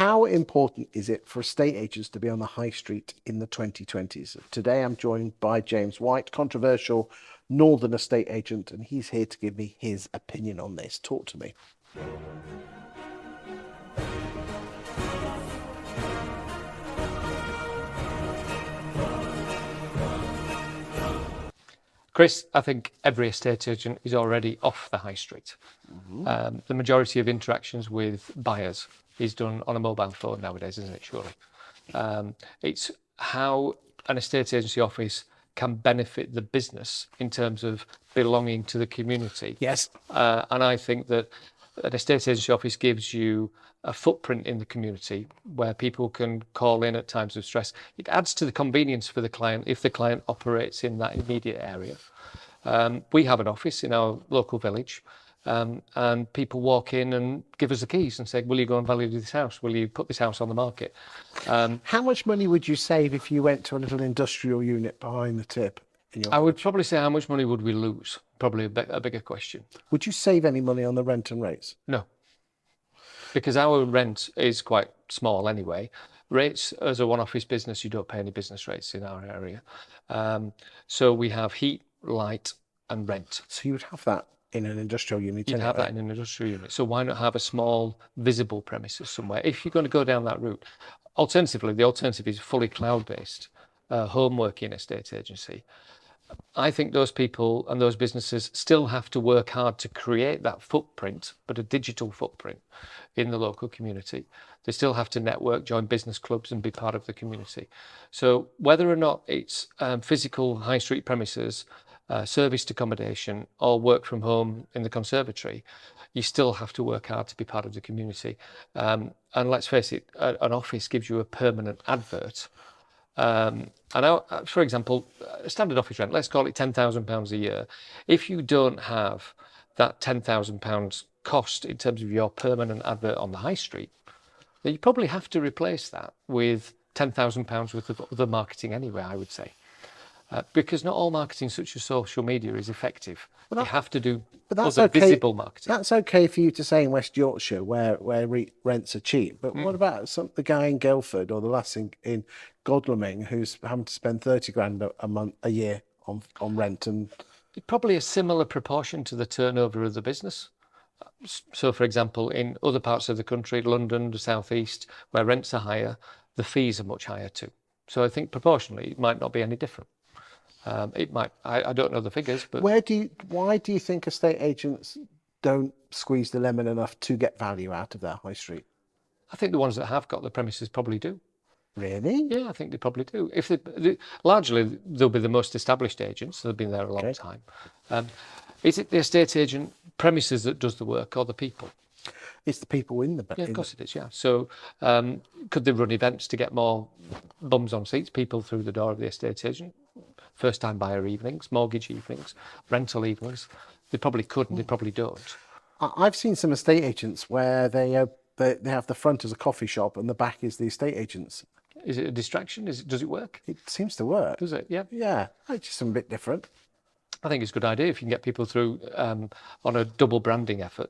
How important is it for estate agents to be on the high street in the 2020s? Today I'm joined by James White, controversial northern estate agent, and he's here to give me his opinion on this. Talk to me. Chris, I think every estate agent is already off the high street. The majority of interactions with buyers is done on a mobile phone nowadays, isn't it, surely? It's how an estate agency office can benefit the business in terms of belonging to the community. Yes. And I think that an estate agency office gives you a footprint in the community where people can call in at times of stress. It adds to the convenience for the client if the client operates in that immediate area. We have an office in our local village, and people walk in and give us the keys and say, will you go and value this house? Will you put this house on the market? How much money would you save if you went to a little industrial unit behind the tip? I would probably say, how much money would we lose? Probably a bigger question. Would you save any money on the rent and rates? No, because our rent is quite small anyway. Rates, as a one-office business, you don't pay any business rates in our area. So we have heat, light and rent. So you would have that in an industrial unit? You'd have that in an industrial unit. So why not have a small visible premises somewhere if you're going to go down that route? Alternatively, the alternative is fully cloud-based home working estate agency. I think those people and those businesses still have to work hard to create that footprint, but a digital footprint in the local community. They still have to network, join business clubs and be part of the community. So whether or not it's physical high street premises, serviced accommodation or work from home in the conservatory, you still have to work hard to be part of the community. And let's face it, an office gives you a permanent advert. And for example, a standard office rent, let's call it £10,000 a year. If you don't have that £10,000 cost in terms of your permanent advert on the high street, then you probably have to replace that with £10,000 worth of other marketing anyway, I would say. Because not all marketing such as social media is effective. You have to do other visible marketing. That's okay for you to say in West Yorkshire where rents are cheap. But what about the guy in Guildford or the lass in Godalming who's having to spend 30 grand a year on rent? And probably a similar proportion to the turnover of the business. So, for example, in other parts of the country, London, the southeast, where rents are higher, the fees are much higher too. So I think proportionally it might not be any different. It might. I don't know the figures, but why do you think estate agents don't squeeze the lemon enough to get value out of their high street? I think the ones that have got the premises probably do. Really? Yeah, I think they probably do. If largely they'll be the most established agents. They've been there a long time. Is it the estate agent premises that does the work, or the people? It's the people in the... Yeah, of course it is, yeah. So could they run events to get more bums on seats, people through the door of the estate agent? First-time buyer evenings, mortgage evenings, rental evenings. They probably could and they probably don't. I've seen some estate agents where they have the front as a coffee shop and the back is the estate agents. Is it a distraction? Does it work? It seems to work. Does it? Yeah. Yeah, it's just a bit different. I think it's a good idea if you can get people through on a double branding effort.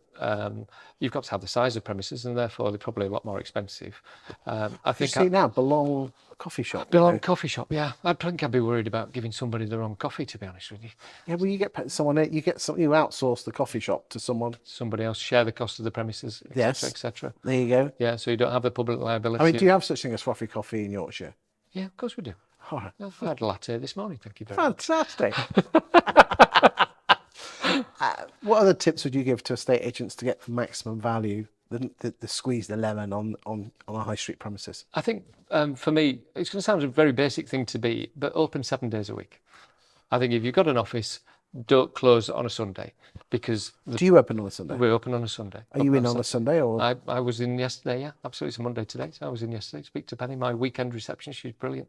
You've got to have the size of premises, and therefore they're probably a lot more expensive. I think. You see now, Belong coffee shop. Belong coffee shop, yeah. I think I'd be worried about giving somebody the wrong coffee, to be honest with you. Yeah, well, you outsource the coffee shop to someone. Somebody else, share the cost of the premises, etc., etc. There you go. Yeah, so you don't have the public liability. I mean, do you have such thing as frothy coffee in Yorkshire? Yeah, of course we do. All right. I've had a latte this morning, thank you very much. Fantastic. What other tips would you give to estate agents to get the maximum value, the squeeze the lemon on a high street premises? I think for me, it's going to sound a very basic thing to be, but open 7 days a week. I think if you've got an office, don't close on a Sunday, because... Do you open on a Sunday? We open on a Sunday. Are you in on a Sunday? Or I was in yesterday, yeah, absolutely. It's a Monday today, so I was in yesterday to speak to Penny, my weekend receptionist. She's brilliant.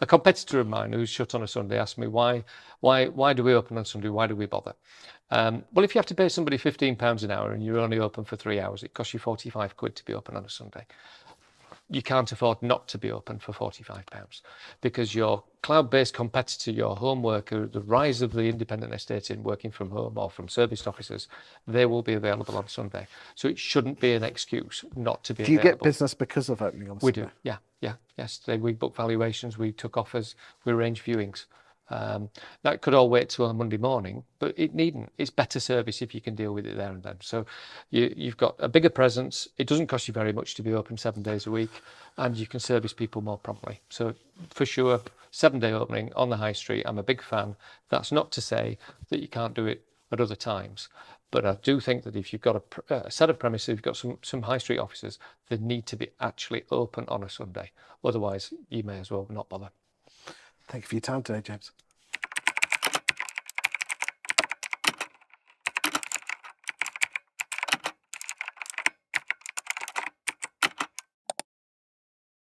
A competitor of mine who's shut on a Sunday asked me, why do we open on Sunday? Why do we bother? Well, if you have to pay somebody £15 an hour and you're only open for 3 hours, it costs you 45 quid to be open on a Sunday. you can't afford not to be open for £45 because your cloud-based competitor, your home worker, the rise of the independent estate in working from home or from serviced offices, they will be available on Sunday. So it shouldn't be an excuse not to be Do you available. get business because of opening on We Sunday? do, yeah. Yesterday we booked valuations, we took offers, we arranged viewings. That could all wait till a Monday morning, but it needn't. It's better service if you can deal with it there and then. So you've got a bigger presence. It doesn't cost you very much to be open 7 days a week, and you can service people more promptly. So for sure, 7-day opening on the high street. I'm a big fan. That's not to say that you can't do it at other times. But I do think that if you've got a set of premises, you've got some high street offices, they need to be actually open on a Sunday. Otherwise, you may as well not bother. Thank you for your time today, James.